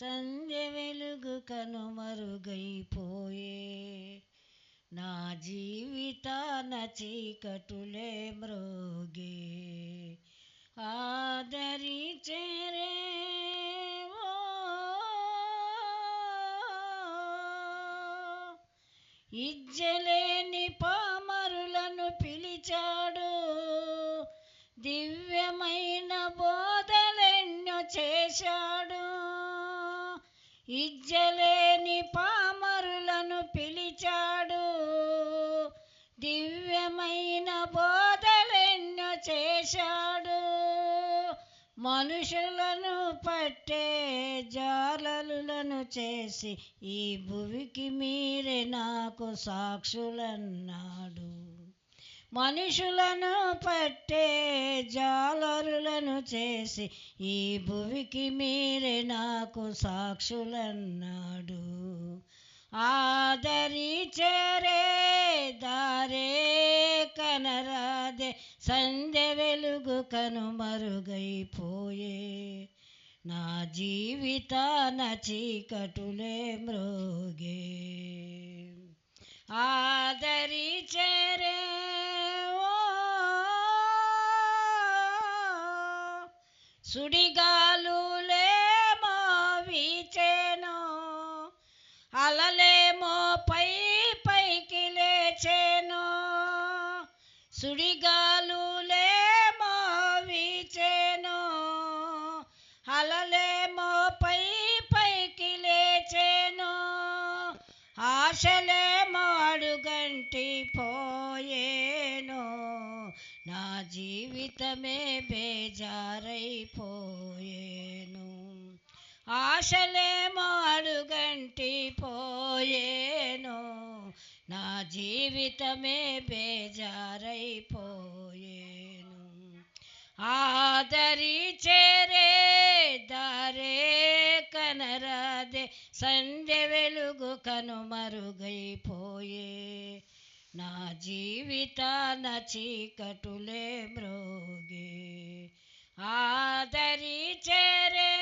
సంధ్య వెలుగు కనుమరుగైపోయే, నా జీవితాన చీకటులే మ్రోగే. ఆదరి చేరే ఇజ్జలేని పామరులను పిలిచాడు, దివ్యమైన బోధలెన్నో చేశాడు. ఇజ్జలేని పామరులను పిలిచాడు, దివ్యమైన బోధలెన్నో చేశాడు. మనుషులను పట్టే జాలరులను చేసి ఈ భువికి మీరే నాకు సాక్షులన్నాడు. మనుషులను పట్టే జాలరులను చేసి ఈ భువికి మీరే నాకు సాక్షులన్నాడు. ఆదరి చేరే దారే కనరాదే, సంధ్య వెలుగు కనుమరుగైపోయే, నా జీవితాన చీకటులే మ్రోగే. ఆదరి చేరే సుడిగాలులేమో వీచెను, అలలేమో పై పైకి లేచెను. సుడిగాలులేమో వీచెను, అలలేమో పై పైకి లేచెను. ఆశలేమో అడుగంటి పోయేను, నా జీవితమే బేజారైపోయేను. ఆశలేమో అడుగంటి పోయేను, నా జీవితమే బేజారైపోయేను. ఆదరి చేరే దారే కనరాదే, సంధ్య వెలుగు కనుమరుగైపోయే, నా జీవితాన చీకటులే మ్రోగే. ఆదరి చేరే